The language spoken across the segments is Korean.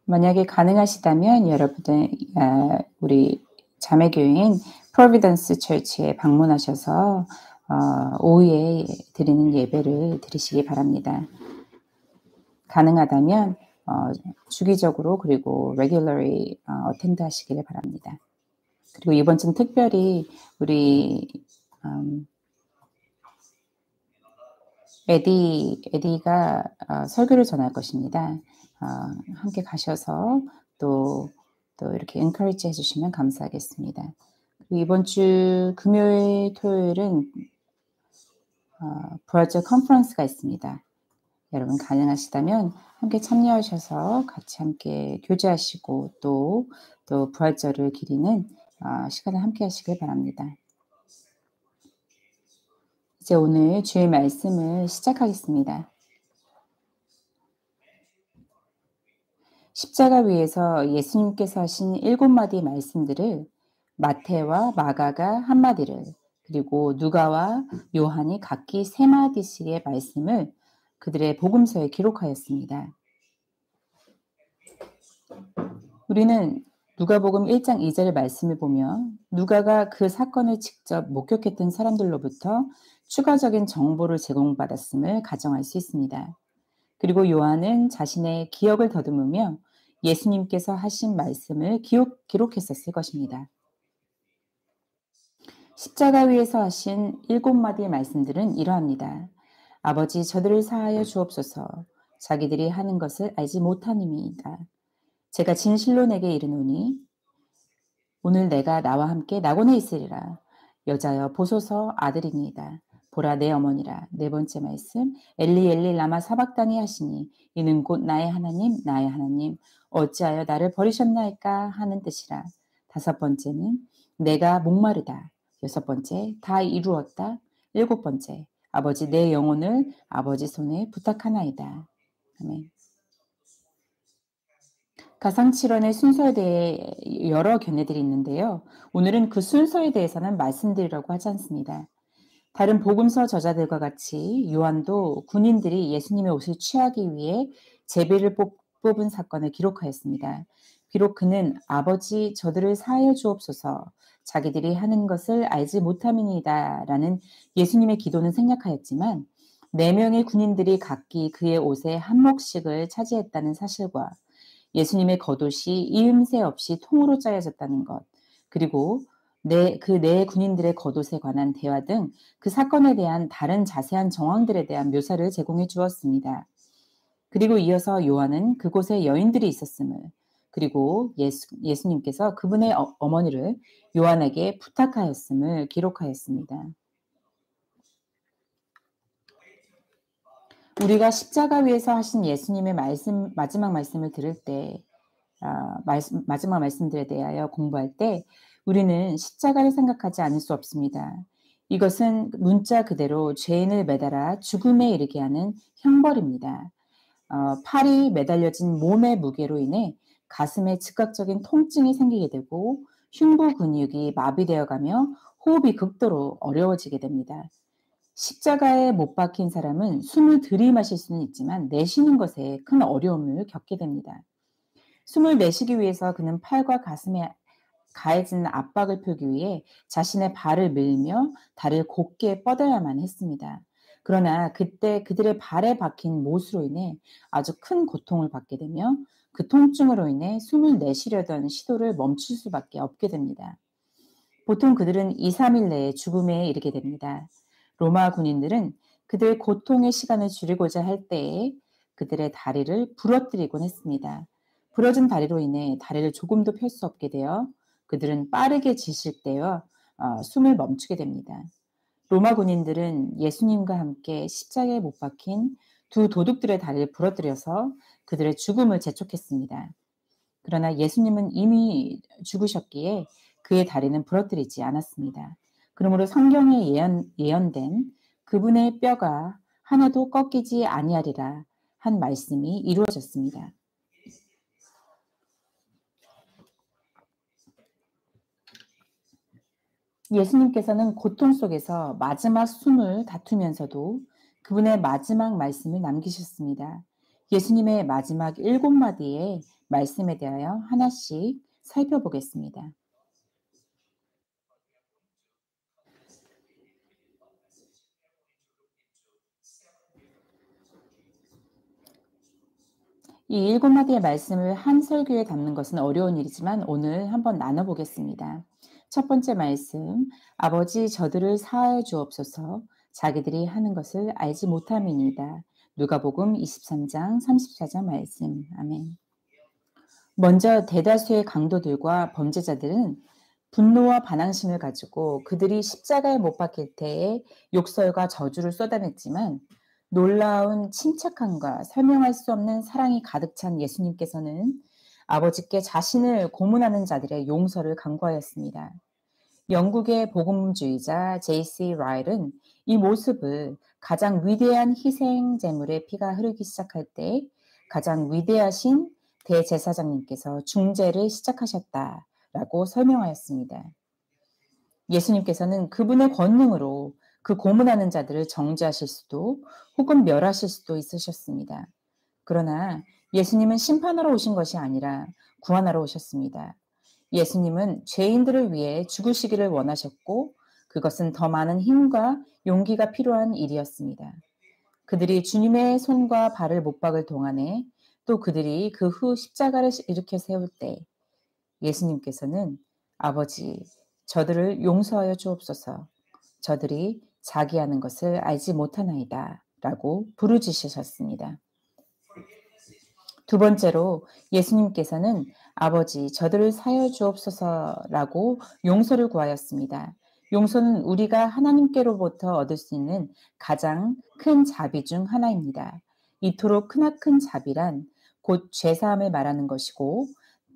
만약에 가능하시다면 여러분들 우리 자매교회인 프로비던스 처치에 방문하셔서 오후에 드리는 예배를 드리시기 바랍니다. 가능하다면 주기적으로 그리고 regularly attend 하시기를 바랍니다. 그리고 이번 주는 특별히 우리 에디가 설교를 전할 것입니다. 함께 가셔서 또 이렇게 encourage 해주시면 감사하겠습니다. 그리고 이번 주 금요일, 토요일은 브라질 컨퍼런스가 있습니다. 여러분 가능하시다면 함께 참여하셔서 같이 함께 교제하시고 또 부활절을 기리는 시간을 함께 하시길 바랍니다. 이제 오늘 주의 말씀을 시작하겠습니다. 십자가 위에서 예수님께서 하신 7마디 말씀들을 마태와 마가가 1마디를 그리고 누가와 요한이 각기 3마디씩의 말씀을 그들의 복음서에 기록하였습니다. 우리는 누가복음 1장 2절 말씀을 보면 누가가 그 사건을 직접 목격했던 사람들로부터 추가적인 정보를 제공받았음을 가정할 수 있습니다. 그리고 요한은 자신의 기억을 더듬으며 예수님께서 하신 말씀을 기록했었을 것입니다. 십자가 위에서 하신 7마디의 말씀들은 이러합니다. 아버지 저들을 사하여 주옵소서. 자기들이 하는 것을 알지 못함이니이다. 제가 진실로 내게 이르노니 오늘 내가 나와 함께 낙원에 있으리라. 여자여 보소서 아들이니이다. 보라 내 어머니라. 4번째 말씀 엘리 엘리 라마 사박다니 하시니 이는 곧 나의 하나님 나의 하나님 어찌하여 나를 버리셨나이까 하는 뜻이라. 5번째는 내가 목마르다. 6번째 다 이루었다. 7번째 아버지 내 영혼을 아버지 손에 부탁하나이다. 아멘. 가상칠언의 순서에 대해 여러 견해들이 있는데요. 오늘은 그 순서에 대해서는 말씀드리려고 하지 않습니다. 다른 복음서 저자들과 같이 요한도 군인들이 예수님의 옷을 취하기 위해 제비를 뽑은 사건을 기록하였습니다. 비록 그는 아버지 저들을 사하여 주옵소서 자기들이 하는 것을 알지 못함이니이다 라는 예수님의 기도는 생략하였지만 4명의 군인들이 각기 그의 옷의 한 몫씩을 차지했다는 사실과 예수님의 겉옷이 이음새 없이 통으로 짜여졌다는 것, 그리고 그 네 군인들의 겉옷에 관한 대화 등 그 사건에 대한 다른 자세한 정황들에 대한 묘사를 제공해 주었습니다. 그리고 이어서 요한은 그곳에 여인들이 있었음을, 그리고 예수님께서 그분의 어머니를 요한에게 부탁하였음을 기록하였습니다. 우리가 십자가 위에서 하신 예수님의 마지막 말씀을 들을 때 마지막 말씀들에 대하여 공부할 때 우리는 십자가를 생각하지 않을 수 없습니다. 이것은 문자 그대로 죄인을 매달아 죽음에 이르게 하는 형벌입니다. 팔이 매달려진 몸의 무게로 인해 가슴에 즉각적인 통증이 생기게 되고 흉부 근육이 마비되어가며 호흡이 극도로 어려워지게 됩니다. 십자가에 못 박힌 사람은 숨을 들이마실 수는 있지만 내쉬는 것에 큰 어려움을 겪게 됩니다. 숨을 내쉬기 위해서 그는 팔과 가슴에 가해진 압박을 풀기 위해 자신의 발을 밀며 다리를 곧게 뻗어야만 했습니다. 그러나 그때 그들의 발에 박힌 못으로 인해 아주 큰 고통을 받게 되며 그 통증으로 인해 숨을 내쉬려던 시도를 멈출 수밖에 없게 됩니다. 보통 그들은 2, 3일 내에 죽음에 이르게 됩니다. 로마 군인들은 그들의 고통의 시간을 줄이고자 할 때에 그들의 다리를 부러뜨리곤 했습니다. 부러진 다리로 인해 다리를 조금도 펼 수 없게 되어 그들은 빠르게 지칠 때여 숨을 멈추게 됩니다. 로마 군인들은 예수님과 함께 십자가에 못 박힌 두 도둑들의 다리를 부러뜨려서 그들의 죽음을 재촉했습니다. 그러나 예수님은 이미 죽으셨기에 그의 다리는 부러뜨리지 않았습니다. 그러므로 성경에 예언된 그분의 뼈가 하나도 꺾이지 아니하리라 한 말씀이 이루어졌습니다. 예수님께서는 고통 속에서 마지막 숨을 다투면서도 그분의 마지막 말씀을 남기셨습니다. 예수님의 마지막 7마디의 말씀에 대하여 하나씩 살펴보겠습니다. 이 7마디의 말씀을 한 설교에 담는 것은 어려운 일이지만 오늘 한번 나눠보겠습니다. 첫 번째 말씀, 아버지 저들을 사하여 주옵소서 자기들이 하는 것을 알지 못함이니이다. 누가복음 23장 34장 말씀. 아멘. 먼저 대다수의 강도들과 범죄자들은 분노와 반항심을 가지고 그들이 십자가에 못 박힐 때에 욕설과 저주를 쏟아냈지만 놀라운 침착함과 설명할 수 없는 사랑이 가득 찬 예수님께서는 아버지께 자신을 고문하는 자들의 용서를 간구하였습니다. 영국의 복음주의자 J.C. 라일은 이 모습을 가장 위대한 희생 제물의 피가 흐르기 시작할 때 가장 위대하신 대제사장님께서 중재를 시작하셨다라고 설명하였습니다. 예수님께서는 그분의 권능으로 그 고문하는 자들을 정죄하실 수도 혹은 멸하실 수도 있으셨습니다. 그러나 예수님은 심판하러 오신 것이 아니라 구원하러 오셨습니다. 예수님은 죄인들을 위해 죽으시기를 원하셨고 그것은 더 많은 힘과 용기가 필요한 일이었습니다. 그들이 주님의 손과 발을 못 박을 동안에 또 그들이 그 후 십자가를 일으켜 세울 때 예수님께서는 아버지 저들을 용서하여 주옵소서 저들이 자기 하는 것을 알지 못하나이다 라고 부르짖으셨습니다. 두 번째로 예수님께서는 아버지 저들을 사여 주옵소서라고 용서를 구하였습니다. 용서는 우리가 하나님께로부터 얻을 수 있는 가장 큰 자비 중 하나입니다. 이토록 크나큰 자비란 곧 죄사함을 말하는 것이고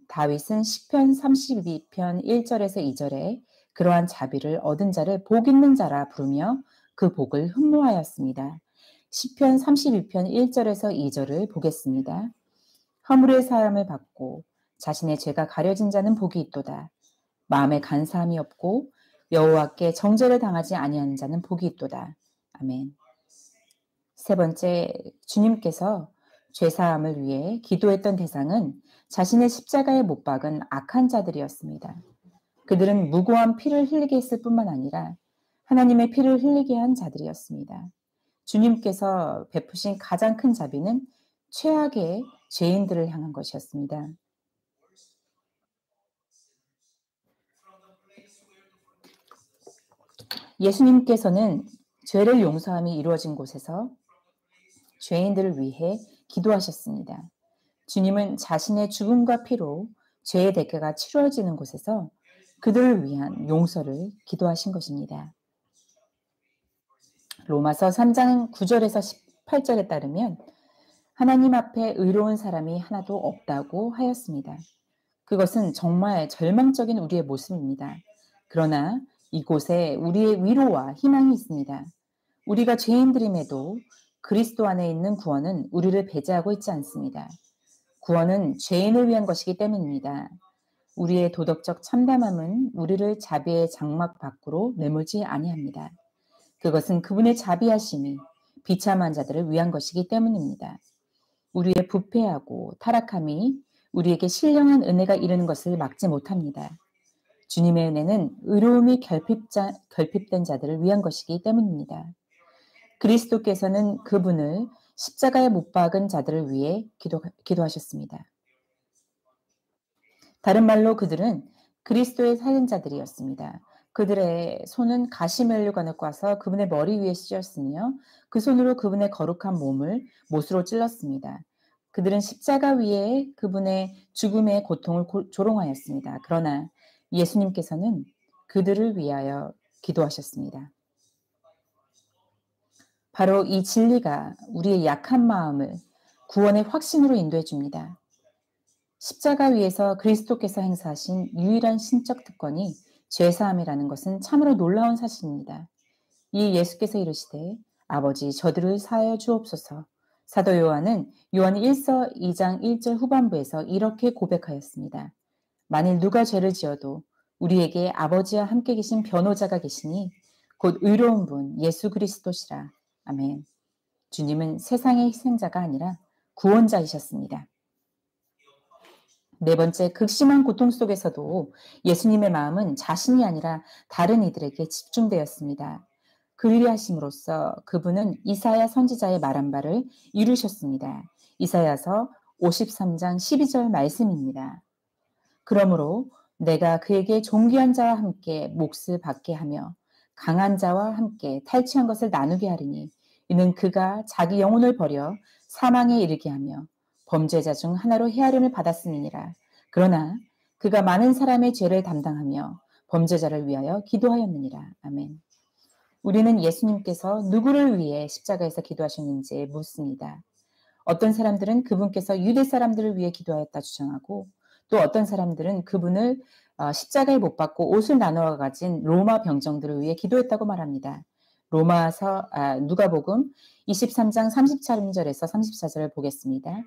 다윗은 시편 32편 1절에서 2절에 그러한 자비를 얻은 자를 복 있는 자라 부르며 그 복을 흠모하였습니다. 시편 32편 1절에서 2절을 보겠습니다. 허물의 사함을 받고 자신의 죄가 가려진 자는 복이 있도다. 마음에 간사함이 없고 여호와께 정죄를 당하지 아니하는 자는 복이 있도다. 아멘. 세 번째, 주님께서 죄사함을 위해 기도했던 대상은 자신의 십자가에 못 박은 악한 자들이었습니다. 그들은 무고한 피를 흘리게 했을 뿐만 아니라 하나님의 피를 흘리게 한 자들이었습니다. 주님께서 베푸신 가장 큰 자비는 최악의 죄인들을 향한 것이었습니다. 예수님께서는 죄를 용서함이 이루어진 곳에서 죄인들을 위해 기도하셨습니다. 주님은 자신의 죽음과 피로 죄의 대가가 치러지는 곳에서 그들을 위한 용서를 기도하신 것입니다. 로마서 3장 9절에서 18절에 따르면 하나님 앞에 의로운 사람이 하나도 없다고 하였습니다. 그것은 정말 절망적인 우리의 모습입니다. 그러나 이곳에 우리의 위로와 희망이 있습니다. 우리가 죄인들임에도 그리스도 안에 있는 구원은 우리를 배제하고 있지 않습니다. 구원은 죄인을 위한 것이기 때문입니다. 우리의 도덕적 참담함은 우리를 자비의 장막 밖으로 내몰지 아니합니다. 그것은 그분의 자비하심이 비참한 자들을 위한 것이기 때문입니다. 우리의 부패하고 타락함이 우리에게 신령한 은혜가 이르는 것을 막지 못합니다. 주님의 은혜는 의로움이 결핍된 자들을 위한 것이기 때문입니다. 그리스도께서는 그분을 십자가에 못 박은 자들을 위해 기도하셨습니다. 다른 말로 그들은 그리스도의 살인자들이었습니다. 그들의 손은 가시면류관을 꽈서 그분의 머리 위에 씌었으며 그 손으로 그분의 거룩한 몸을 못으로 찔렀습니다. 그들은 십자가 위에 그분의 죽음의 고통을 조롱하였습니다. 그러나 예수님께서는 그들을 위하여 기도하셨습니다. 바로 이 진리가 우리의 약한 마음을 구원의 확신으로 인도해 줍니다. 십자가 위에서 그리스도께서 행사하신 유일한 신적 특권이 죄사함이라는 것은 참으로 놀라운 사실입니다. 이 예수께서 이르시되 아버지 저들을 사하여 주옵소서. 사도 요한은 요한 1서 2장 1절 후반부에서 이렇게 고백하였습니다. 만일 누가 죄를 지어도 우리에게 아버지와 함께 계신 변호자가 계시니 곧 의로운 분 예수 그리스도시라. 아멘. 주님은 세상의 희생자가 아니라 구원자이셨습니다. 네 번째, 극심한 고통 속에서도 예수님의 마음은 자신이 아니라 다른 이들에게 집중되었습니다. 그리하심으로써 그분은 이사야 선지자의 말한 바를 이루셨습니다. 이사야서 53장 12절 말씀입니다. 그러므로 내가 그에게 존귀한 자와 함께 몫을 받게 하며 강한 자와 함께 탈취한 것을 나누게 하리니 이는 그가 자기 영혼을 버려 사망에 이르게 하며 범죄자 중 하나로 헤아림을 받았음이니라. 그러나 그가 많은 사람의 죄를 담당하며 범죄자를 위하여 기도하였느니라. 아멘. 우리는 예수님께서 누구를 위해 십자가에서 기도하셨는지 묻습니다. 어떤 사람들은 그분께서 유대 사람들을 위해 기도하였다 주장하고 또 어떤 사람들은 그분을 십자가에 못 박고 옷을 나누어 가진 로마 병정들을 위해 기도했다고 말합니다. 누가복음 23장 33절에서 34절을 보겠습니다.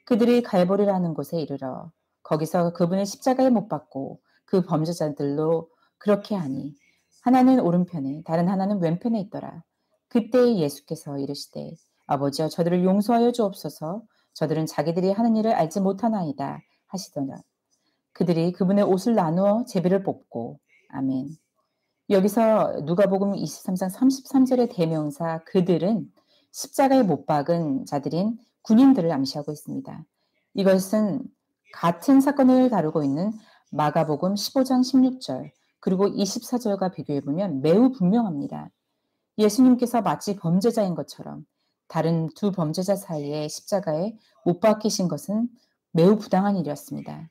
그들이 갈보리라는 곳에 이르러 거기서 그분을 십자가에 못 박고 그 범죄자들로 그렇게 하니 하나는 오른편에 다른 하나는 왼편에 있더라. 그때 예수께서 이르시되 아버지여 저들을 용서하여 주옵소서 저들은 자기들이 하는 일을 알지 못하나이다 하시더라. 그들이 그분의 옷을 나누어 제비를 뽑고 아멘. 여기서 누가복음 23장 33절의 대명사 그들은 십자가에 못 박은 자들인 군인들을 암시하고 있습니다. 이것은 같은 사건을 다루고 있는 마가복음 15장 16절 그리고 24절과 비교해보면 매우 분명합니다. 예수님께서 마치 범죄자인 것처럼 다른 두 범죄자 사이에 십자가에 못 박히신 것은 매우 부당한 일이었습니다.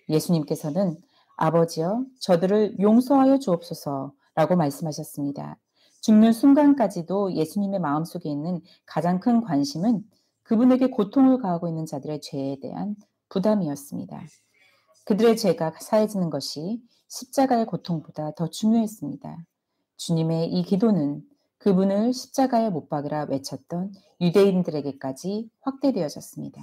예수님께서는 아버지여 저들을 용서하여 주옵소서라고 말씀하셨습니다. 죽는 순간까지도 예수님의 마음속에 있는 가장 큰 관심은 그분에게 고통을 가하고 있는 자들의 죄에 대한 부담이었습니다. 그들의 죄가 사해지는 것이 십자가의 고통보다 더 중요했습니다. 주님의 이 기도는 그분을 십자가에 못 박으라 외쳤던 유대인들에게까지 확대되어졌습니다.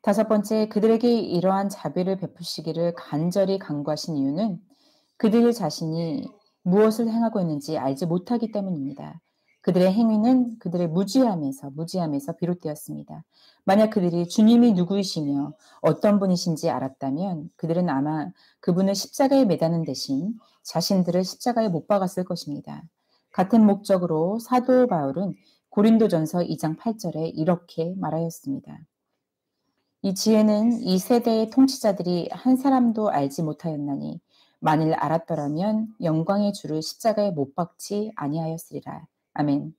다섯 번째, 그들에게 이러한 자비를 베푸시기를 간절히 간구하신 이유는 그들 자신이 무엇을 행하고 있는지 알지 못하기 때문입니다. 그들의 행위는 그들의 무지함에서 비롯되었습니다. 만약 그들이 주님이 누구이시며 어떤 분이신지 알았다면 그들은 아마 그분을 십자가에 매다는 대신 자신들을 십자가에 못 박았을 것입니다. 같은 목적으로 사도 바울은 고린도전서 2장 8절에 이렇게 말하였습니다. 이 지혜는 이 세대의 통치자들이 한 사람도 알지 못하였나니 만일 알았더라면 영광의 주를 십자가에 못 박지 아니하였으리라. 아멘.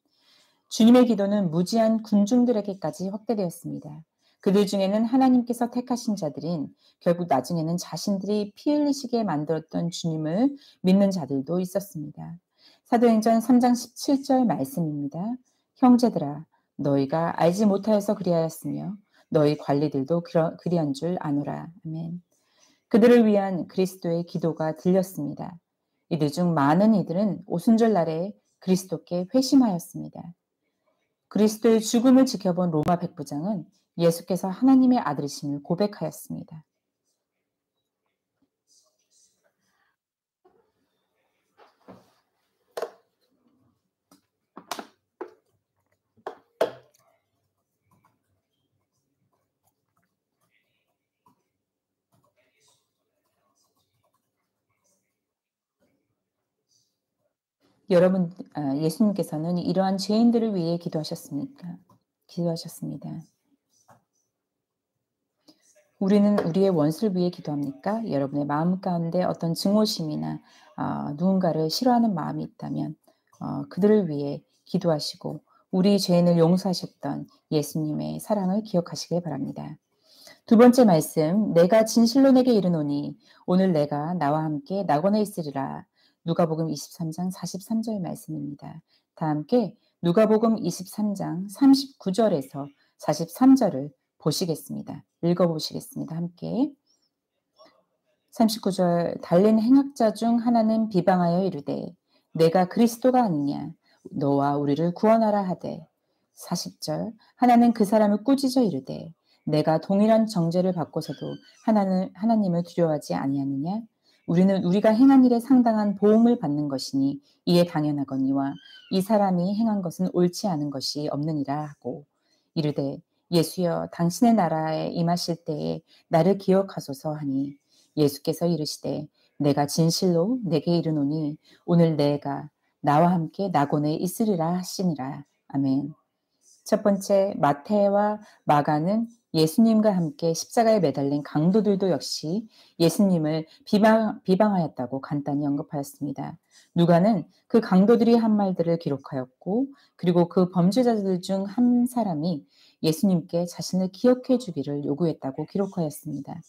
주님의 기도는 무지한 군중들에게까지 확대되었습니다. 그들 중에는 하나님께서 택하신 자들인 결국 나중에는 자신들이 피 흘리시게 만들었던 주님을 믿는 자들도 있었습니다. 사도행전 3장 17절 말씀입니다. 형제들아 너희가 알지 못하여서 그리하였으며 너희 관리들도 그리한 줄 아노라. 아멘. 그들을 위한 그리스도의 기도가 들렸습니다. 이들 중 많은 이들은 오순절 날에 그리스도께 회심하였습니다. 그리스도의 죽음을 지켜본 로마 백부장은 예수께서 하나님의 아들이심을 고백하였습니다. 여러분, 예수님께서는 이러한 죄인들을 위해 기도하셨습니까? 기도하셨습니다. 우리는 우리의 원수를 위해 기도합니까? 여러분의 마음 가운데 어떤 증오심이나 누군가를 싫어하는 마음이 있다면 그들을 위해 기도하시고 우리 죄인을 용서하셨던 예수님의 사랑을 기억하시길 바랍니다. 두 번째 말씀, 내가 진실로 내게 이르노니 오늘 내가 나와 함께 낙원에 있으리라. 누가복음 23장 43절 말씀입니다. 다 함께 누가복음 23장 39절에서 43절을 보시겠습니다. 읽어보시겠습니다. 함께. 39절 달린 행악자 중 하나는 비방하여 이르되 내가 그리스도가 아니냐 너와 우리를 구원하라 하되 40절 하나는 그 사람을 꾸짖어 이르되 내가 동일한 정죄를 받고서도 하나님을 두려워하지 아니하느냐 우리는 우리가 행한 일에 상당한 보응을 받는 것이니 이에 당연하거니와 이 사람이 행한 것은 옳지 않은 것이 없느니라 하고 이르되 예수여 당신의 나라에 임하실 때에 나를 기억하소서 하니 예수께서 이르시되 내가 진실로 내게 이르노니 오늘 내가 나와 함께 낙원에 있으리라 하시니라. 아멘. 첫 번째, 마태와 마가는 예수님과 함께 십자가에 매달린 강도들도 역시 예수님을 비방하였다고 간단히 언급하였습니다. 누가는 그 강도들이 한 말들을 기록하였고, 그리고 그 범죄자들 중 한 사람이 예수님께 자신을 기억해 주기를 요구했다고 기록하였습니다.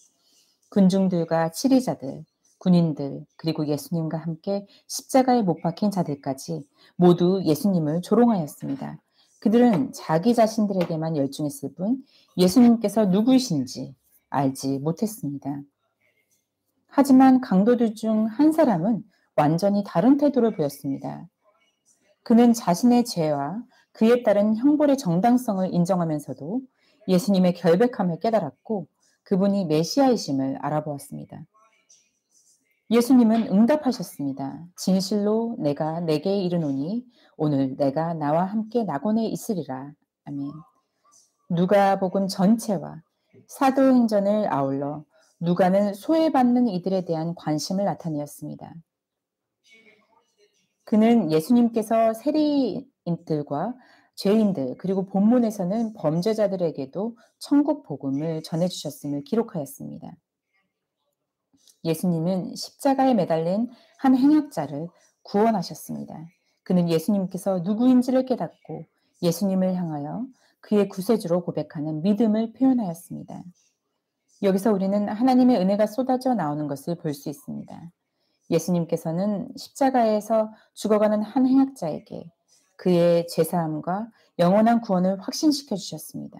군중들과 치리자들, 군인들, 그리고 예수님과 함께 십자가에 못 박힌 자들까지 모두 예수님을 조롱하였습니다. 그들은 자기 자신들에게만 열중했을 뿐 예수님께서 누구이신지 알지 못했습니다. 하지만 강도들 중 한 사람은 완전히 다른 태도를 보였습니다. 그는 자신의 죄와 그에 따른 형벌의 정당성을 인정하면서도 예수님의 결백함을 깨달았고 그분이 메시아이심을 알아보았습니다. 예수님은 응답하셨습니다. 진실로 내가 내게 이르노니 오늘 내가 나와 함께 낙원에 있으리라. 아멘. 누가복음 전체와 사도행전을 아울러 누가는 소외받는 이들에 대한 관심을 나타내었습니다. 그는 예수님께서 세리인들과 죄인들 그리고 본문에서는 범죄자들에게도 천국 복음을 전해주셨음을 기록하였습니다. 예수님은 십자가에 매달린 한 행악자를 구원하셨습니다. 그는 예수님께서 누구인지를 깨닫고 예수님을 향하여 그의 구세주로 고백하는 믿음을 표현하였습니다. 여기서 우리는 하나님의 은혜가 쏟아져 나오는 것을 볼 수 있습니다. 예수님께서는 십자가에서 죽어가는 한 행악자에게 그의 죄사함과 영원한 구원을 확신시켜 주셨습니다.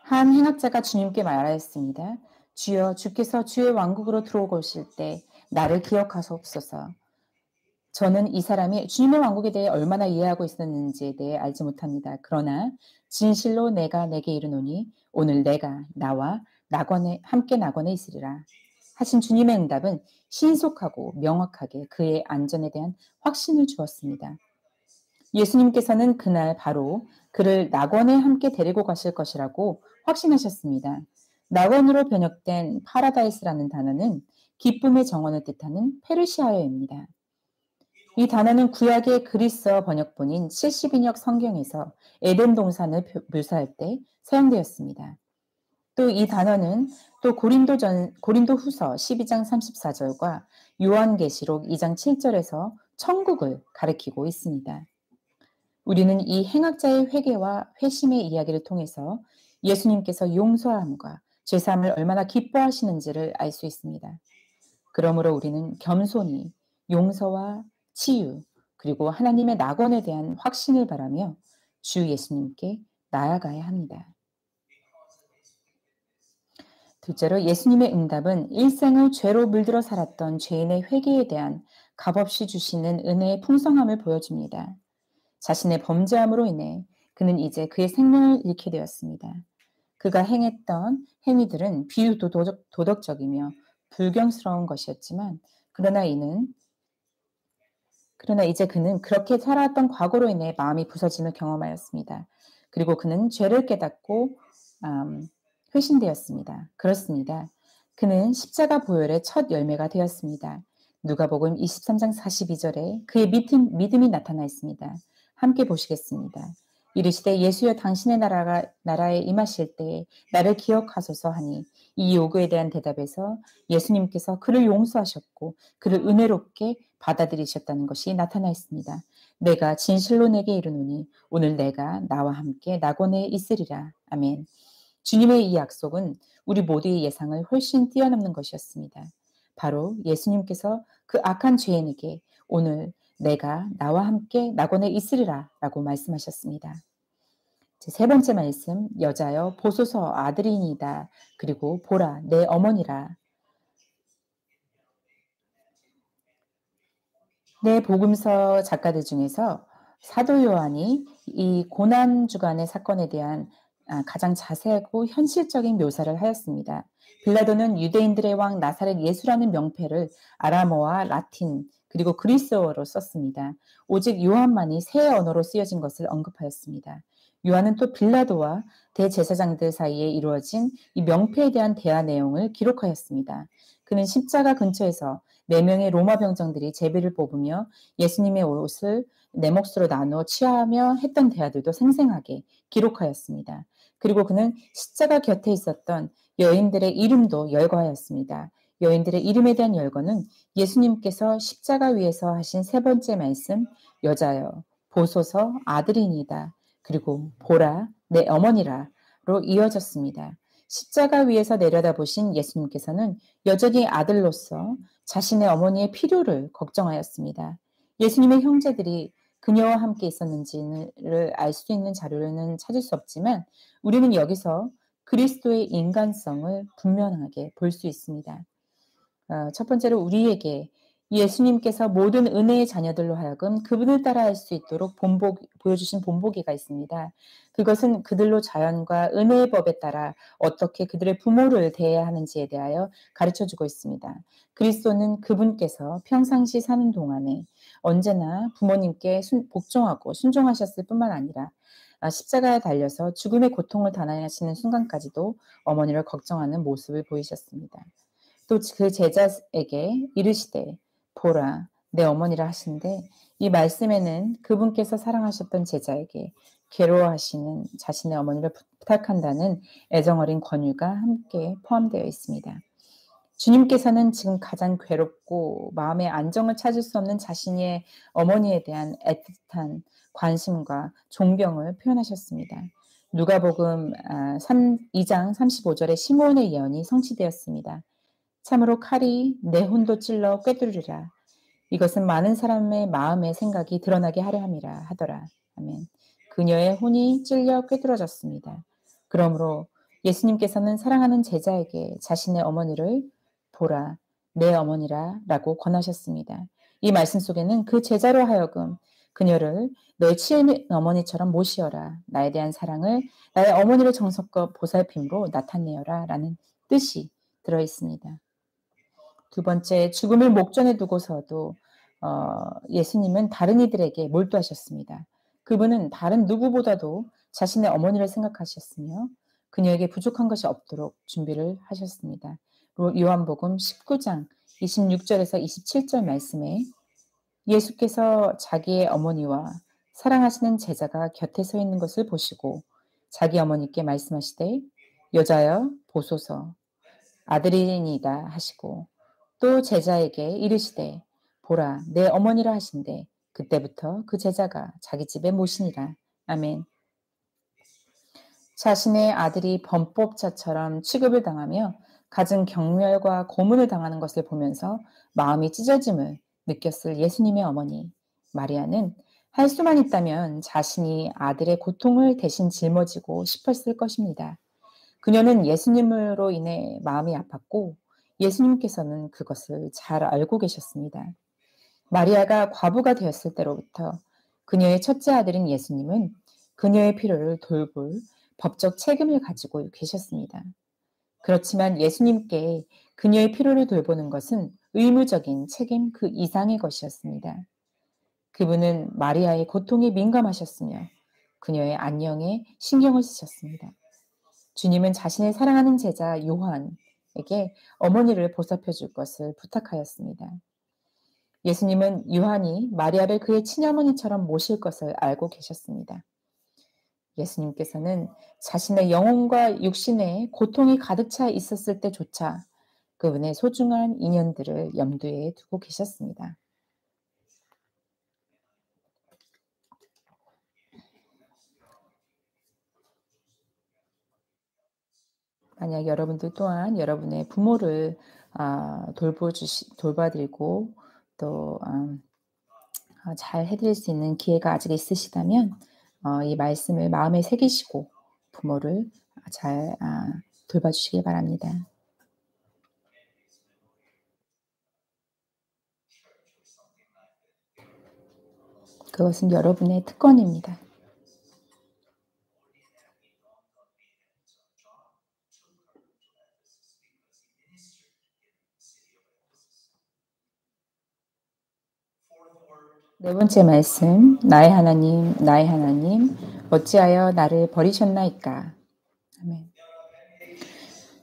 한 행악자가 주님께 말하였습니다. 주여 주께서 주의 왕국으로 들어오실 때 나를 기억하소서. 저는 이 사람이 주님의 왕국에 대해 얼마나 이해하고 있었는지에 대해 알지 못합니다. 그러나 진실로 내가 내게 이르노니 오늘 내가 나와 함께 낙원에 있으리라. 하신 주님의 응답은 신속하고 명확하게 그의 안전에 대한 확신을 주었습니다. 예수님께서는 그날 바로 그를 낙원에 함께 데리고 가실 것이라고 확신하셨습니다. 낙원으로 번역된 파라다이스라는 단어는 기쁨의 정원을 뜻하는 페르시아어입니다. 이 단어는 구약의 그리스어 번역본인 70인역 성경에서 에덴 동산을 묘사할 때 사용되었습니다. 또 이 단어는 또 고린도후서 12장 34절과 요한계시록 2장 7절에서 천국을 가리키고 있습니다. 우리는 이 행악자의 회개와 회심의 이야기를 통해서 예수님께서 용서함과 죄사함을 얼마나 기뻐하시는지를 알 수 있습니다. 그러므로 우리는 겸손히 용서와 치유 그리고 하나님의 낙원에 대한 확신을 바라며 주 예수님께 나아가야 합니다. 둘째로 예수님의 응답은 일생을 죄로 물들어 살았던 죄인의 회개에 대한 값없이 주시는 은혜의 풍성함을 보여줍니다. 자신의 범죄함으로 인해 그는 이제 그의 생명을 잃게 되었습니다. 그가 행했던 행위들은 비유도덕적이며 불경스러운 것이었지만 그러나 이제 그는 그렇게 살아왔던 과거로 인해 마음이 부서짐을 경험하였습니다. 그리고 그는 죄를 깨닫고 회심되었습니다. 그렇습니다. 그는 십자가 보혈의 첫 열매가 되었습니다. 누가복음 23장 42절에 그의 믿음이 나타나 있습니다. 함께 보시겠습니다. 이르시되 예수여 당신의 나라에 임하실 때에 나를 기억하소서 하니 이 요구에 대한 대답에서 예수님께서 그를 용서하셨고 그를 은혜롭게 받아들이셨다는 것이 나타나 있습니다. 내가 진실로 내게 이르노니 오늘 내가 나와 함께 낙원에 있으리라. 아멘. 주님의 이 약속은 우리 모두의 예상을 훨씬 뛰어넘는 것이었습니다. 바로 예수님께서 그 악한 죄인에게 오늘 내가 나와 함께 낙원에 있으리라 라고 말씀하셨습니다. 세 번째 말씀, 여자여 보소서 아들이니이다. 그리고 보라 내 어머니라. 네, 복음서 작가들 중에서 사도 요한이 이 고난 주간의 사건에 대한 가장 자세하고 현실적인 묘사를 하였습니다. 빌라도는 유대인들의 왕 나사렛 예수라는 명패를 아람어와 라틴 그리고 그리스어로 썼습니다. 오직 요한만이 새 언어로 쓰여진 것을 언급하였습니다. 요한은 또 빌라도와 대제사장들 사이에 이루어진 이 명패에 대한 대화 내용을 기록하였습니다. 그는 십자가 근처에서 4명의 로마 병정들이 제비를 뽑으며 예수님의 옷을 네 몫으로 나누어 취하며 했던 대화들도 생생하게 기록하였습니다. 그리고 그는 십자가 곁에 있었던 여인들의 이름도 열거하였습니다. 여인들의 이름에 대한 열거는 예수님께서 십자가 위에서 하신 세 번째 말씀, 여자여, 보소서 아들이니다. 그리고 보라, 내 어머니라로 이어졌습니다. 십자가 위에서 내려다보신 예수님께서는 여전히 아들로서 자신의 어머니의 필요를 걱정하였습니다. 예수님의 형제들이 그녀와 함께 있었는지를 알 수 있는 자료는 찾을 수 없지만 우리는 여기서 그리스도의 인간성을 분명하게 볼 수 있습니다. 첫 번째로 우리에게 예수님께서 모든 은혜의 자녀들로 하여금 그분을 따라할 수 있도록 보여주신 본보기가 있습니다. 그것은 그들로 자연과 은혜의 법에 따라 어떻게 그들의 부모를 대해야 하는지에 대하여 가르쳐주고 있습니다. 그리스도는 그분께서 평상시 사는 동안에 언제나 부모님께 복종하고 순종하셨을 뿐만 아니라 십자가에 달려서 죽음의 고통을 단행하시는 순간까지도 어머니를 걱정하는 모습을 보이셨습니다. 또 그 제자에게 이르시되 보라 내 어머니라 하신데 이 말씀에는 그분께서 사랑하셨던 제자에게 괴로워하시는 자신의 어머니를 부탁한다는 애정어린 권유가 함께 포함되어 있습니다. 주님께서는 지금 가장 괴롭고 마음의 안정을 찾을 수 없는 자신의 어머니에 대한 애틋한 관심과 존경을 표현하셨습니다. 누가복음 2장 35절의 시므온의 예언이 성취되었습니다. 참으로 칼이 내 혼도 찔러 꿰뚫으리라. 이것은 많은 사람의 마음의 생각이 드러나게 하려 함이라 하더라. 아멘. 그녀의 혼이 찔려 꿰뚫어졌습니다. 그러므로 예수님께서는 사랑하는 제자에게 자신의 어머니를 보라, 내 어머니라 라고 권하셨습니다. 이 말씀 속에는 그 제자로 하여금 그녀를 너의 친어머니처럼 모시어라. 나에 대한 사랑을 나의 어머니를 정성껏 보살핌으로 나타내어라 라는 뜻이 들어있습니다. 두 번째, 죽음을 목전에 두고서도 예수님은 다른 이들에게 몰두하셨습니다. 그분은 다른 누구보다도 자신의 어머니를 생각하셨으며 그녀에게 부족한 것이 없도록 준비를 하셨습니다. 요한복음 19장 26절에서 27절 말씀에 예수께서 자기의 어머니와 사랑하시는 제자가 곁에 서 있는 것을 보시고 자기 어머니께 말씀하시되 여자여 보소서 아들이니이다 하시고 또 제자에게 이르시되 보라 내 어머니라 하신대 그때부터 그 제자가 자기 집에 모시니라. 아멘. 자신의 아들이 범법자처럼 취급을 당하며 갖은 경멸과 고문을 당하는 것을 보면서 마음이 찢어짐을 느꼈을 예수님의 어머니 마리아는 할 수만 있다면 자신이 아들의 고통을 대신 짊어지고 싶었을 것입니다. 그녀는 예수님으로 인해 마음이 아팠고 예수님께서는 그것을 잘 알고 계셨습니다. 마리아가 과부가 되었을 때로부터 그녀의 첫째 아들인 예수님은 그녀의 필요를 돌볼 법적 책임을 가지고 계셨습니다. 그렇지만 예수님께 그녀의 필요를 돌보는 것은 의무적인 책임 그 이상의 것이었습니다. 그분은 마리아의 고통에 민감하셨으며 그녀의 안녕에 신경을 쓰셨습니다. 주님은 자신의 사랑하는 제자 요한에게 어머니를 보살펴 줄 것을 부탁하였습니다. 예수님은 요한이 마리아를 그의 친어머니처럼 모실 것을 알고 계셨습니다. 예수님께서는 자신의 영혼과 육신에 고통이 가득 차 있었을 때조차 그분의 소중한 인연들을 염두에 두고 계셨습니다. 만약 여러분들 또한 여러분의 부모를 돌봐드리고 또 잘 해드릴 수 있는 기회가 아직 있으시다면 이 말씀을 마음에 새기시고 부모를 잘 돌봐주시기 바랍니다. 그것은 여러분의 특권입니다. 네 번째 말씀, 나의 하나님, 어찌하여 나를 버리셨나이까? 아멘.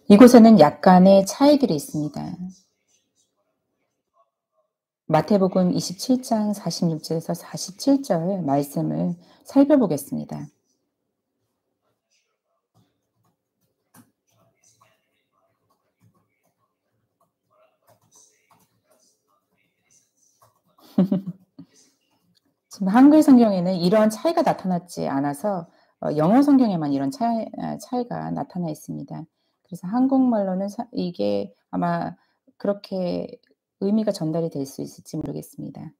이곳에는 약간의 차이들이 있습니다. 마태복음 27장 46절에서 47절 말씀을 살펴보겠습니다. 지금 한글 성경에는 이러한 차이가 나타나지 않아서 영어 성경에만 이런 차이가 나타나 있습니다. 그래서 한국말로는 이게 아마 그렇게 의미가 전달이 될 수 있을지 모르겠습니다.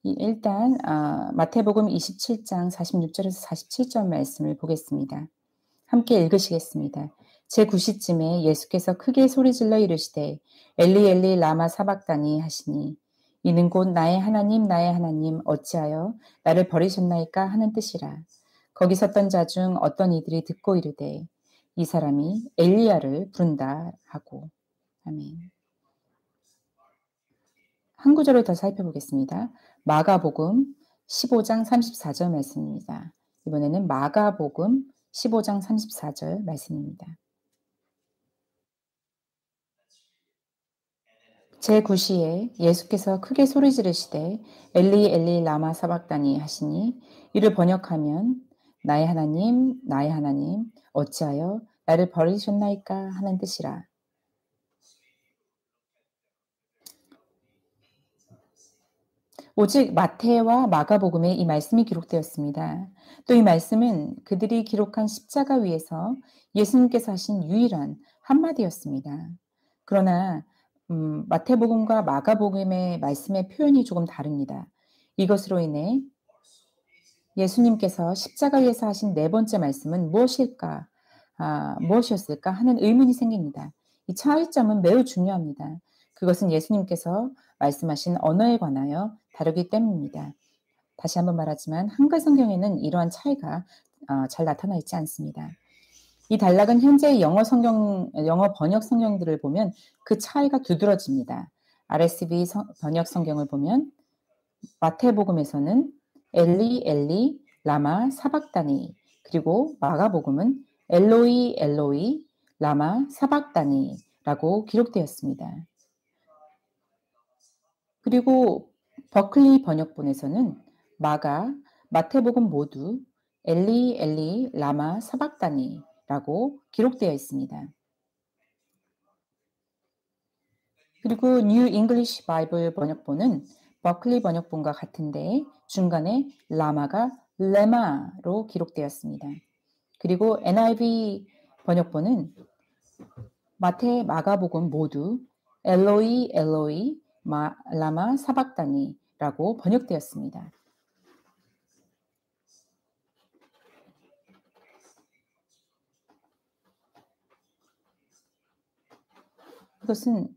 일단 마태복음 27장 46절에서 47절 말씀을 보겠습니다. 함께 읽으시겠습니다. 제9시쯤에 예수께서 크게 소리질러 이르시되 엘리 엘리 라마 사박다니 하시니 이는 곧 나의 하나님 어찌하여 나를 버리셨나이까 하는 뜻이라. 거기 섰던 자 중 어떤 이들이 듣고 이르되 이 사람이 엘리야를 부른다 하고. 아멘. 한 구절을 더 살펴보겠습니다. 마가복음 15장 34절 말씀입니다. 이번에는 마가복음 15장 34절 말씀입니다. 제9시에 예수께서 크게 소리 지르시되 엘리 엘리 라마 사박다니 하시니 이를 번역하면 나의 하나님 어찌하여 나를 버리셨나이까 하는 뜻이라. 오직 마태와 마가복음에 이 말씀이 기록되었습니다. 또 이 말씀은 그들이 기록한 십자가 위에서 예수님께서 하신 유일한 한마디였습니다. 그러나 마태복음과 마가복음의 말씀의 표현이 조금 다릅니다. 이것으로 인해 예수님께서 십자가 위에서 하신 네 번째 말씀은 무엇일까? 무엇이었을까 하는 의문이 생깁니다. 이 차이점은 매우 중요합니다. 그것은 예수님께서 말씀하신 언어에 관하여 다르기 때문입니다. 다시 한번 말하지만 한글 성경에는 이러한 차이가 잘 나타나 있지 않습니다. 이 단락은 현재 영어 번역 성경들을 보면 그 차이가 두드러집니다. RSV 번역 성경을 보면 마태복음에서는 엘리 엘리 라마 사박다니, 그리고 마가복음은 엘로이 엘로이 라마 사박다니라고 기록되었습니다. 그리고 버클리 번역본에서는 마태복음 모두 엘리 엘리 라마 사박다니라고 기록되어 있습니다. 그리고 뉴 잉글리시 바이블 번역본은 버클리 번역본과 같은데 중간에 라마가 레마로 기록되었습니다. 그리고 NIV 번역본은 마태, 마가복음 모두 엘로이 엘로이 라마 사박다니라고 번역되었습니다. 이것은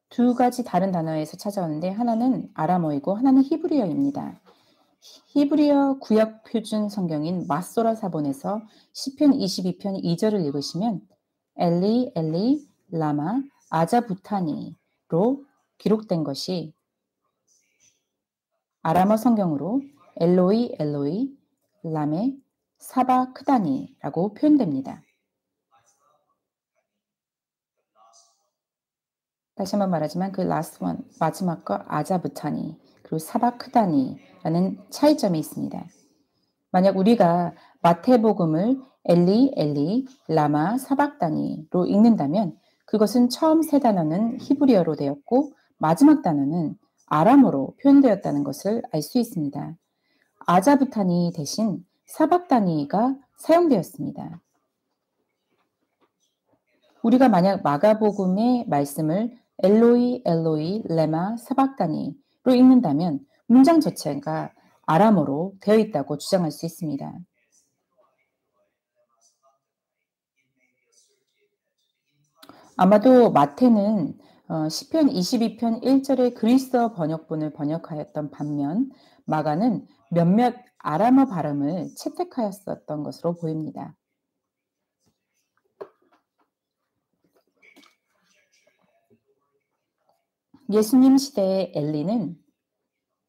두 가지 다른 단어에서 찾아오는데 하나는 아람어이고 하나는 히브리어입니다. 히브리어 구약 표준 성경인 마소라 사본에서 시편 22편 2절을 읽으시면 엘리 엘리 라마 아자부타니로 기록된 것이 아람어 성경으로 엘로이 엘로이 라메 사바크다니라고 표현됩니다. 다시 한번 말하지만 그 last one, 마지막 거 아자부타니 그리고 사바크다니라는 차이점이 있습니다. 만약 우리가 마태복음을 엘리 엘리 라마 사박다니로 읽는다면 그것은 처음 세 단어는 히브리어로 되었고 마지막 단어는 아람어로 표현되었다는 것을 알 수 있습니다. 아자부타니 대신 사박다니가 사용되었습니다. 우리가 만약 마가복음의 말씀을 엘로이 엘로이 레마 사박다니로 읽는다면 문장 자체가 아람어로 되어 있다고 주장할 수 있습니다. 아마도 마태는 시편 22편 1절의 그리스어 번역본을 번역하였던 반면 마가는 몇몇 아람어 발음을 채택하였었던 것으로 보입니다. 예수님 시대의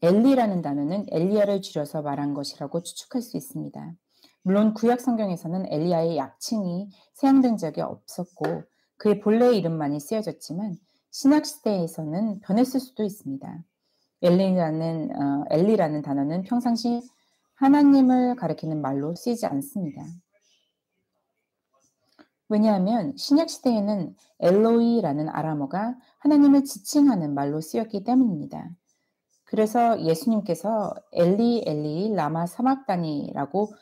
엘리라는 단어는 엘리야를 줄여서 말한 것이라고 추측할 수 있습니다. 물론 구약 성경에서는 엘리야의 약칭이 사용된 적이 없었고 그의 본래의 이름만이 쓰여졌지만 신약 시대에서는 변했을 수도 있습니다. 엘리라는 단어는 평상시 하나님을 가리키는 말로 쓰이지 않습니다. 왜냐하면 신약 시대에는 엘로이라는 아람어가 하나님을 지칭하는 말로 쓰였기 때문입니다. 그래서 예수님께서 엘리 엘리 라마 사막다니라고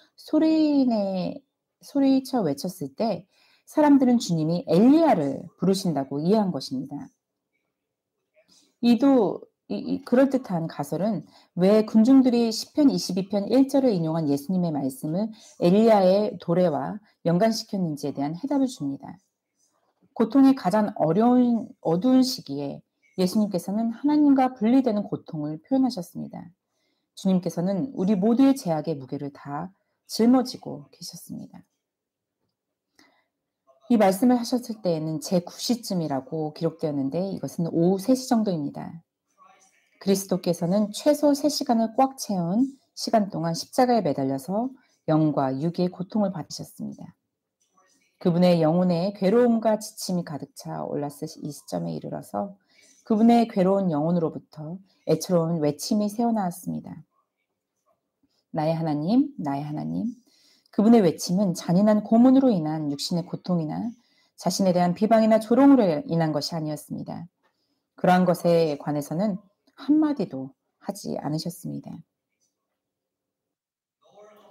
소리쳐 외쳤을 때 사람들은 주님이 엘리야를 부르신다고 이해한 것입니다. 그럴듯한 가설은 왜 군중들이 시편 22편 1절을 인용한 예수님의 말씀을 엘리야의 도래와 연관시켰는지에 대한 해답을 줍니다. 고통의 가장 어두운 시기에 예수님께서는 하나님과 분리되는 고통을 표현하셨습니다. 주님께서는 우리 모두의 죄악의 무게를 다 짊어지고 계셨습니다. 이 말씀을 하셨을 때에는 제9시쯤이라고 기록되었는데 이것은 오후 3시 정도입니다. 그리스도께서는 최소 3시간을 꽉 채운 시간 동안 십자가에 매달려서 영과 육의 고통을 받으셨습니다. 그분의 영혼에 괴로움과 지침이 가득 차 올랐을 이 시점에 이르러서 그분의 괴로운 영혼으로부터 애처로운 외침이 새어나왔습니다. 나의 하나님, 나의 하나님. 그분의 외침은 잔인한 고문으로 인한 육신의 고통이나 자신에 대한 비방이나 조롱으로 인한 것이 아니었습니다. 그러한 것에 관해서는 한마디도 하지 않으셨습니다.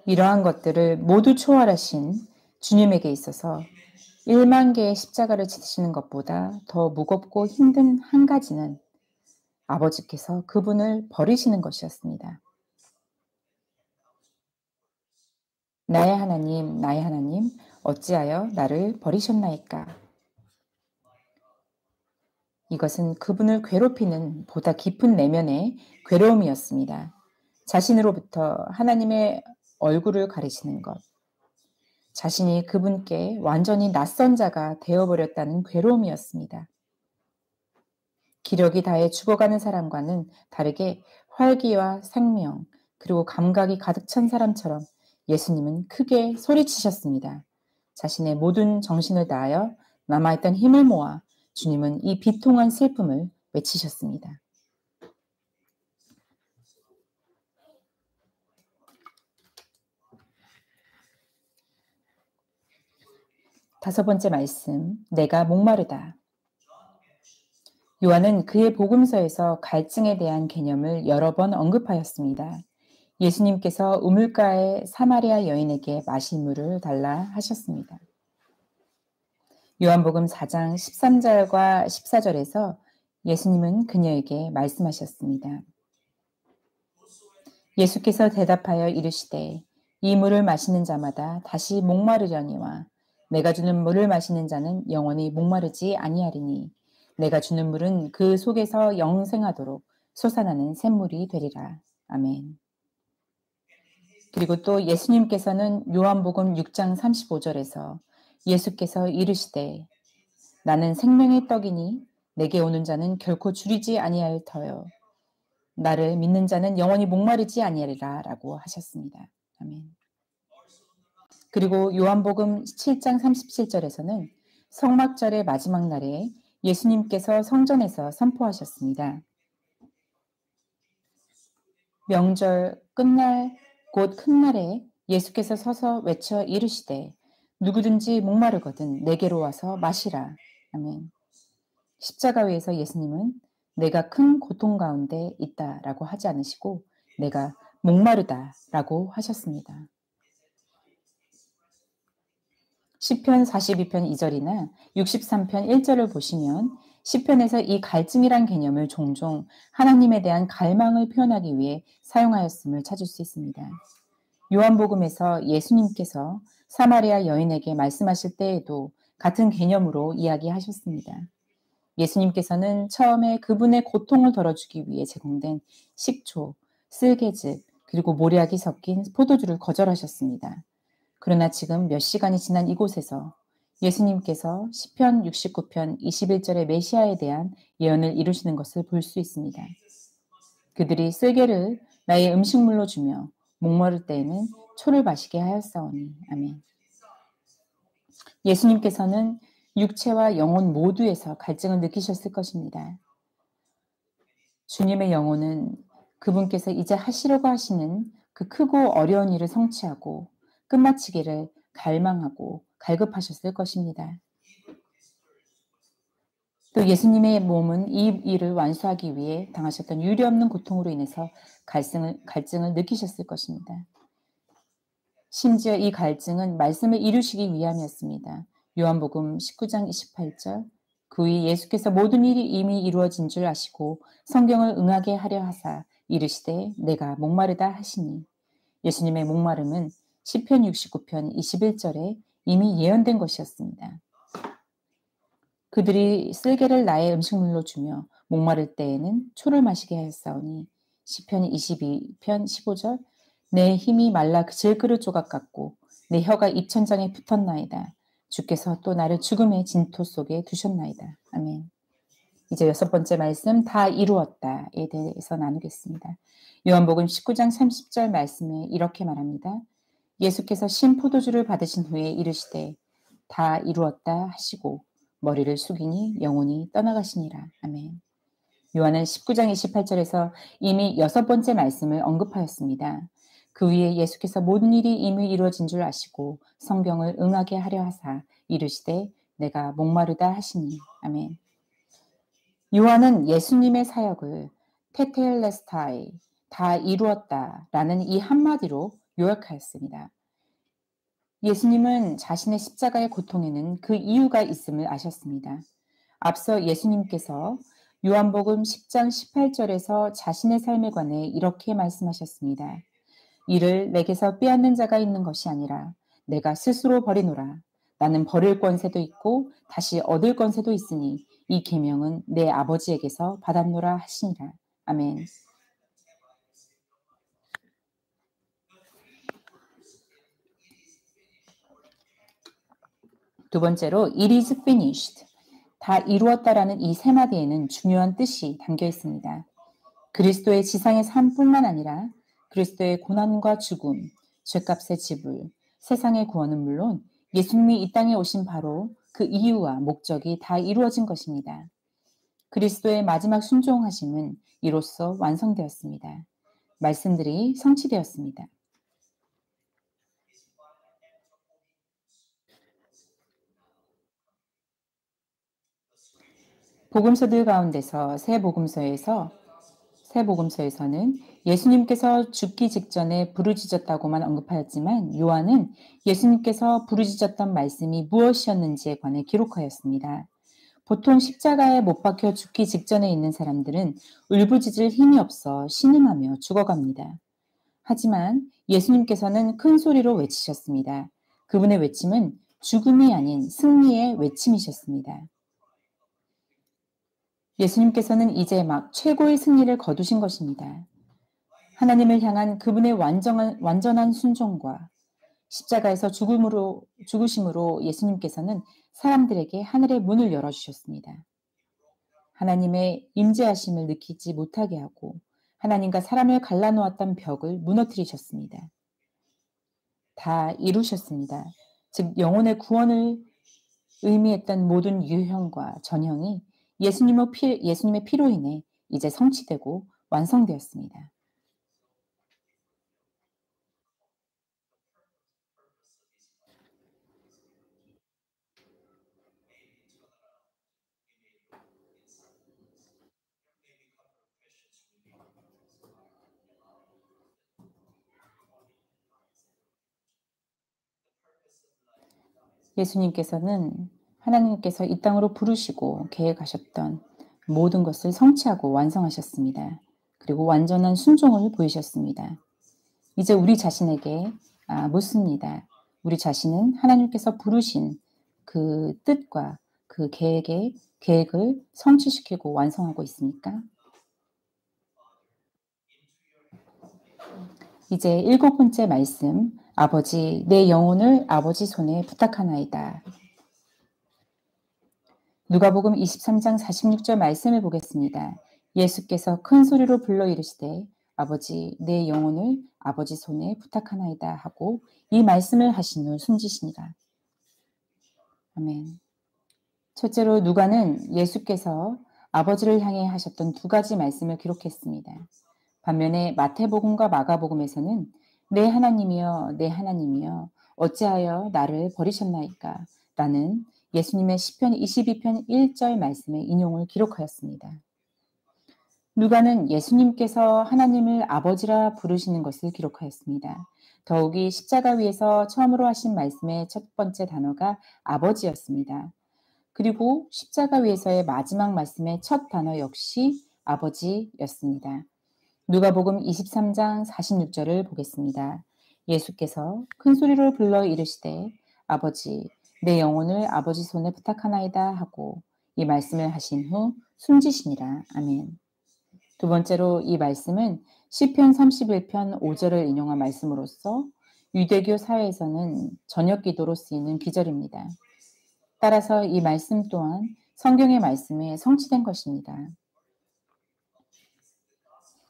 이러한 것들을 모두 초월하신 주님에게 있어서 1만 개의 십자가를 지시는 것보다 더 무겁고 힘든 한 가지는 아버지께서 그분을 버리시는 것이었습니다. 나의 하나님, 어찌하여 나를 버리셨나이까? 이것은 그분을 괴롭히는 보다 깊은 내면의 괴로움이었습니다. 자신으로부터 하나님의 얼굴을 가리시는 것. 자신이 그분께 완전히 낯선 자가 되어버렸다는 괴로움이었습니다. 기력이 다해 죽어가는 사람과는 다르게 활기와 생명, 그리고 감각이 가득 찬 사람처럼 예수님은 크게 소리치셨습니다. 자신의 모든 정신을 다하여 남아있던 힘을 모아 주님은 이 비통한 슬픔을 외치셨습니다. 다섯 번째 말씀, 내가 목마르다. 요한은 그의 복음서에서 갈증에 대한 개념을 여러 번 언급하였습니다. 예수님께서 우물가의 사마리아 여인에게 마실 물을 달라 하셨습니다. 요한복음 4장 13절과 14절에서 예수님은 그녀에게 말씀하셨습니다. 예수께서 대답하여 이르시되 이 물을 마시는 자마다 다시 목마르려니와 내가 주는 물을 마시는 자는 영원히 목마르지 아니하리니 내가 주는 물은 그 속에서 영생하도록 솟아나는 샘물이 되리라. 아멘. 그리고 또 예수님께서는 요한복음 6장 35절에서 예수께서 이르시되 나는 생명의 떡이니 내게 오는 자는 결코 줄이지 아니할 터요. 나를 믿는 자는 영원히 목마르지 아니하리라 라고 하셨습니다. 아멘. 그리고 요한복음 7장 37절에서는 성막절의 마지막 날에 예수님께서 성전에서 선포하셨습니다. 명절 끝날 곧 큰 날에 예수께서 서서 외쳐 이르시되 누구든지 목마르거든 내게로 와서 마시라. 아멘. 십자가 위에서 예수님은 내가 큰 고통 가운데 있다라고 하지 않으시고 내가 목마르다라고 하셨습니다. 시편 42편 2절이나 63편 1절을 보시면 시편에서 이 갈증이란 개념을 종종 하나님에 대한 갈망을 표현하기 위해 사용하였음을 찾을 수 있습니다. 요한복음에서 예수님께서 사마리아 여인에게 말씀하실 때에도 같은 개념으로 이야기하셨습니다. 예수님께서는 처음에 그분의 고통을 덜어주기 위해 제공된 식초, 쓸개즙, 그리고 모략이 섞인 포도주를 거절하셨습니다. 그러나 지금 몇 시간이 지난 이곳에서 예수님께서 시편 69편 21절의 메시아에 대한 예언을 이루시는 것을 볼 수 있습니다. 그들이 쓸개를 나의 음식물로 주며 목마를 때에는 초를 마시게 하였사오니. 아멘. 예수님께서는 육체와 영혼 모두에서 갈증을 느끼셨을 것입니다. 주님의 영혼은 그분께서 이제 하시려고 하시는 그 크고 어려운 일을 성취하고 끝마치기를 갈망하고 갈급하셨을 것입니다. 또 예수님의 몸은 이 일을 완수하기 위해 당하셨던 유례없는 고통으로 인해서 갈증을 느끼셨을 것입니다. 심지어 이 갈증은 말씀을 이루시기 위함이었습니다. 요한복음 19장 28절 그 위 예수께서 모든 일이 이미 이루어진 줄 아시고 성경을 응하게 하려 하사 이르시되 내가 목마르다 하시니. 예수님의 목마름은 시편 69편 21절에 이미 예언된 것이었습니다. 그들이 쓸개를 나의 음식물로 주며 목마를 때에는 초를 마시게 하였사오니. 시편 22편 15절 내 힘이 말라 질그릇 조각 같고 내 혀가 입천장에 붙었나이다. 주께서 또 나를 죽음의 진토 속에 두셨나이다. 아멘. 이제 6번째 말씀 다 이루었다에 대해서 나누겠습니다. 요한복음 19장 30절 말씀에 이렇게 말합니다. 예수께서 신 포도주를 받으신 후에 이르시되 다 이루었다 하시고 머리를 숙이니 영혼이 떠나가시니라. 아멘. 요한은 19장 28절에서 이미 6번째 말씀을 언급하였습니다. 그 위에 예수께서 모든 일이 이미 이루어진 줄 아시고 성경을 응하게 하려 하사 이르시되 내가 목마르다 하시니. 아멘. 요한은 예수님의 사역을 테텔레스타이 다 이루었다라는 이 한마디로 요약하였습니다. 예수님은 자신의 십자가의 고통에는 그 이유가 있음을 아셨습니다. 앞서 예수님께서 요한복음 10장 18절에서 자신의 삶에 관해 이렇게 말씀하셨습니다. 이를 내게서 빼앗는 자가 있는 것이 아니라 내가 스스로 버리노라. 나는 버릴 권세도 있고 다시 얻을 권세도 있으니 이 계명은 내 아버지에게서 받았노라 하시니라. 아멘. 두 번째로 It is finished. 다 이루었다라는 이 세 마디에는 중요한 뜻이 담겨 있습니다. 그리스도의 지상의 삶뿐만 아니라 그리스도의 고난과 죽음, 죄값의 지불, 세상의 구원은 물론 예수님이 이 땅에 오신 바로 그 이유와 목적이 다 이루어진 것입니다. 그리스도의 마지막 순종하심은 이로써 완성되었습니다. 말씀들이 성취되었습니다. 복음서들 가운데서 새 복음서에서는 예수님께서 죽기 직전에 부르짖었다고만 언급하였지만 요한은 예수님께서 부르짖었던 말씀이 무엇이었는지에 관해 기록하였습니다. 보통 십자가에 못 박혀 죽기 직전에 있는 사람들은 울부짖을 힘이 없어 신음하며 죽어갑니다. 하지만 예수님께서는 큰 소리로 외치셨습니다. 그분의 외침은 죽음이 아닌 승리의 외침이셨습니다. 예수님께서는 이제 막 최고의 승리를 거두신 것입니다. 하나님을 향한 그분의 완전한 순종과 십자가에서 죽으심으로 예수님께서는 사람들에게 하늘의 문을 열어주셨습니다. 하나님의 임재하심을 느끼지 못하게 하고 하나님과 사람을 갈라놓았던 벽을 무너뜨리셨습니다. 다 이루셨습니다. 즉 영혼의 구원을 의미했던 모든 유형과 전형이 예수님의 피로 인해 이제 성취되고 완성되었습니다. 예수님께서는 하나님께서 이 땅으로 부르시고 계획하셨던 모든 것을 성취하고 완성하셨습니다. 그리고 완전한 순종을 보이셨습니다. 이제 우리 자신에게 묻습니다. 우리 자신은 하나님께서 부르신 그 뜻과 그 계획을 성취시키고 완성하고 있습니까? 이제 7번째 말씀, 아버지, 내 영혼을 아버지 손에 부탁하나이다. 누가복음 23장 46절 말씀을 보겠습니다. 예수께서 큰 소리로 불러 이르시되 아버지 내 영혼을 아버지 손에 부탁하나이다 하고 이 말씀을 하신 후 숨지시니라. 아멘. 첫째로 누가는 예수께서 아버지를 향해 하셨던 두 가지 말씀을 기록했습니다. 반면에 마태복음과 마가복음에서는 내 하나님이여 내 하나님이여 어찌하여 나를 버리셨나이까 라는 예수님의 시편 22편 1절 말씀의 인용을 기록하였습니다. 누가는 예수님께서 하나님을 아버지라 부르시는 것을 기록하였습니다. 더욱이 십자가 위에서 처음으로 하신 말씀의 첫 번째 단어가 아버지였습니다. 그리고 십자가 위에서의 마지막 말씀의 첫 단어 역시 아버지였습니다. 누가복음 23장 46절을 보겠습니다. 예수께서 큰 소리로 불러 이르시되 아버지 내 영혼을 아버지 손에 부탁하나이다 하고 이 말씀을 하신 후 숨지시니라. 아멘. 두 번째로 이 말씀은 시편 31편 5절을 인용한 말씀으로서 유대교 사회에서는 저녁 기도로 쓰이는 기절입니다. 따라서 이 말씀 또한 성경의 말씀에 성취된 것입니다.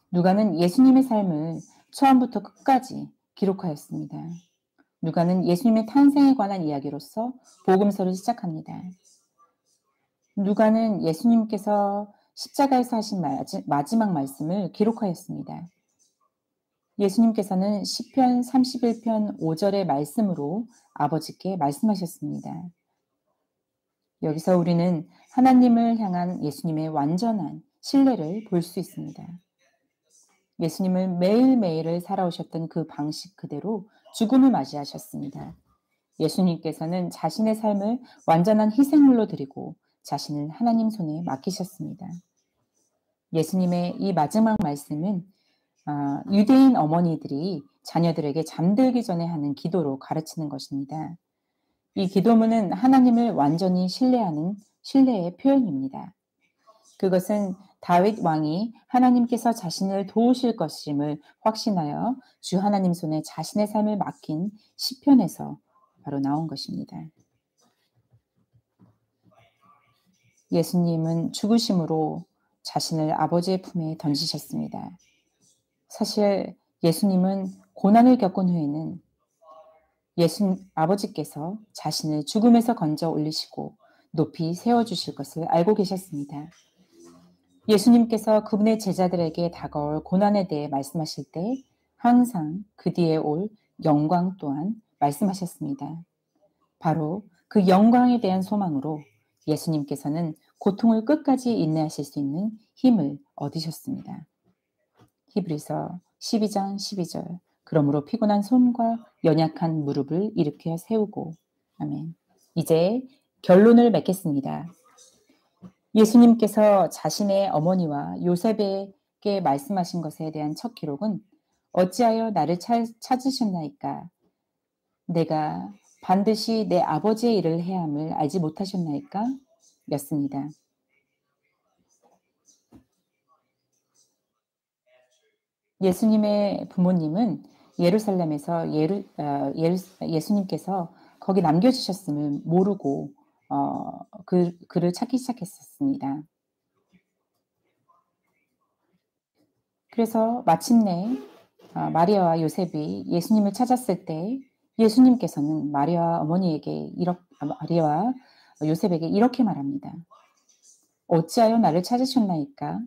누가는 예수님의 삶을 처음부터 끝까지 기록하였습니다. 누가는 예수님의 탄생에 관한 이야기로서 복음서를 시작합니다. 누가는 예수님께서 십자가에서 하신 마지막 말씀을 기록하였습니다. 예수님께서는 시편 31편 5절의 말씀으로 아버지께 말씀하셨습니다. 여기서 우리는 하나님을 향한 예수님의 완전한 신뢰를 볼 수 있습니다. 예수님을 매일매일을 살아오셨던 그 방식 그대로 죽음을 맞이하셨습니다. 예수님께서는 자신의 삶을 완전한 희생물로 드리고 자신을 하나님 손에 맡기셨습니다. 예수님의 이 마지막 말씀은 유대인 어머니들이 자녀들에게 잠들기 전에 하는 기도로 가르치는 것입니다. 이 기도문은 하나님을 완전히 신뢰하는 신뢰의 표현입니다. 그것은 다윗 왕이 하나님께서 자신을 도우실 것임을 확신하여 주 하나님 손에 자신의 삶을 맡긴 시편에서 바로 나온 것입니다. 예수님은 죽으심으로 자신을 아버지의 품에 던지셨습니다. 사실 예수님은 고난을 겪은 후에는 아버지께서 자신을 죽음에서 건져 올리시고 높이 세워주실 것을 알고 계셨습니다. 예수님께서 그분의 제자들에게 다가올 고난에 대해 말씀하실 때 항상 그 뒤에 올 영광 또한 말씀하셨습니다. 바로 그 영광에 대한 소망으로 예수님께서는 고통을 끝까지 인내하실 수 있는 힘을 얻으셨습니다. 히브리서 12장 12절 그러므로 피곤한 손과 연약한 무릎을 일으켜 세우고 아멘. 이제 결론을 맺겠습니다. 예수님께서 자신의 어머니와 요셉에게 말씀하신 것에 대한 첫 기록은 어찌하여 나를 찾으셨나이까? 내가 반드시 내 아버지의 일을 해야 함을 알지 못하셨나이까? 였습니다. 예수님의 부모님은 예루살렘에서 예수님께서 거기 남겨주셨음을 모르고 그를 찾기 시작했었습니다. 그래서 마침내 마리아와 요셉이 예수님을 찾았을 때 예수님께서는 마리아와 요셉에게 이렇게 말합니다. 어찌하여 나를 찾으셨나이까?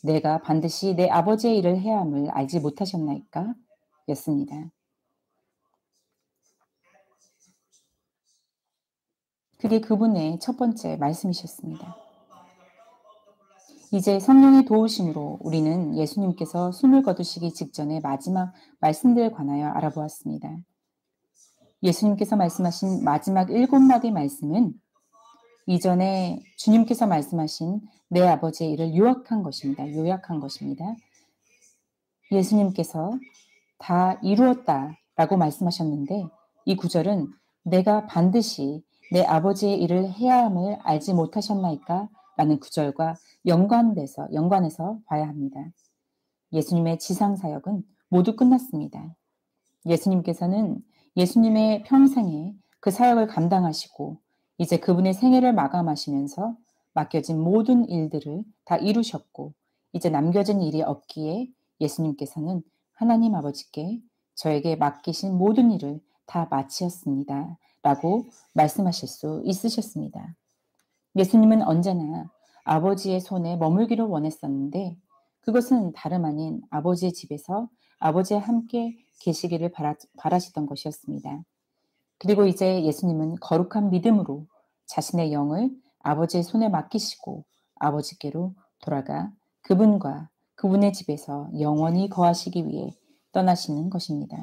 내가 반드시 내 아버지의 일을 해야 함을 알지 못하셨나이까? 였습니다. 그게 그분의 첫 번째 말씀이셨습니다. 이제 성령의 도우심으로 우리는 예수님께서 숨을 거두시기 직전의 마지막 말씀들에 관하여 알아보았습니다. 예수님께서 말씀하신 마지막 7마디 말씀은 이전에 주님께서 말씀하신 내 아버지의 일을 요약한 것입니다. 예수님께서 다 이루었다라고 말씀하셨는데 이 구절은 내가 반드시 내 아버지의 일을 해야 함을 알지 못하셨나이까? 라는 구절과 연관해서 봐야 합니다. 예수님의 지상 사역은 모두 끝났습니다. 예수님께서는 예수님의 평생에 그 사역을 감당하시고 이제 그분의 생애를 마감하시면서 맡겨진 모든 일들을 다 이루셨고 이제 남겨진 일이 없기에 예수님께서는 하나님 아버지께 저에게 맡기신 모든 일을 다 마치었습니다. 라고 말씀하실 수 있으셨습니다. 예수님은 언제나 아버지의 손에 머물기를 원했었는데 그것은 다름 아닌 아버지의 집에서 아버지와 함께 계시기를 바라시던 것이었습니다. 그리고 이제 예수님은 거룩한 믿음으로 자신의 영을 아버지의 손에 맡기시고 아버지께로 돌아가 그분과 그분의 집에서 영원히 거하시기 위해 떠나시는 것입니다.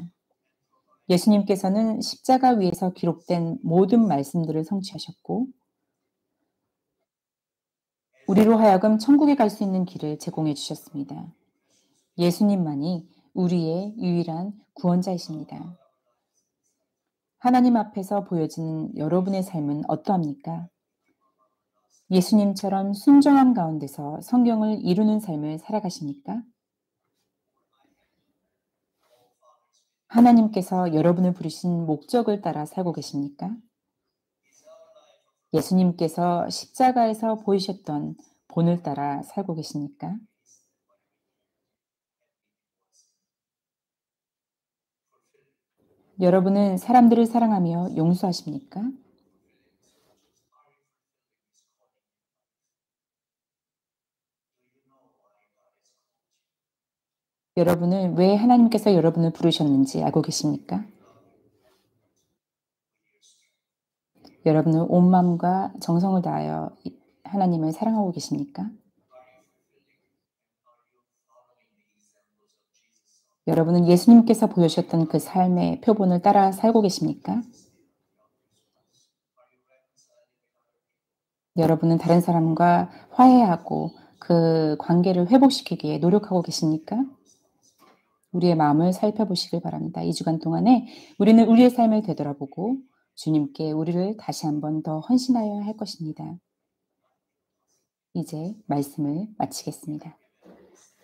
예수님께서는 십자가 위에서 기록된 모든 말씀들을 성취하셨고 우리로 하여금 천국에 갈 수 있는 길을 제공해 주셨습니다. 예수님만이 우리의 유일한 구원자이십니다. 하나님 앞에서 보여지는 여러분의 삶은 어떠합니까? 예수님처럼 순종함 가운데서 성경을 이루는 삶을 살아가십니까? 하나님께서 여러분을 부르신 목적을 따라 살고 계십니까? 예수님께서 십자가에서 보이셨던 본을 따라 살고 계십니까? 여러분은 사람들을 사랑하며 용서하십니까? 여러분은 왜 하나님께서 여러분을 부르셨는지 알고 계십니까? 여러분은 온 마음과 정성을 다하여 하나님을 사랑하고 계십니까? 여러분은 예수님께서 보여주셨던 그 삶의 표본을 따라 살고 계십니까? 여러분은 다른 사람과 화해하고 그 관계를 회복시키기에 노력하고 계십니까? 우리의 마음을 살펴보시길 바랍니다. 이 주간 동안에 우리는 우리의 삶을 되돌아보고 주님께 우리를 다시 한번 더 헌신하여야 할 것입니다. 이제 말씀을 마치겠습니다.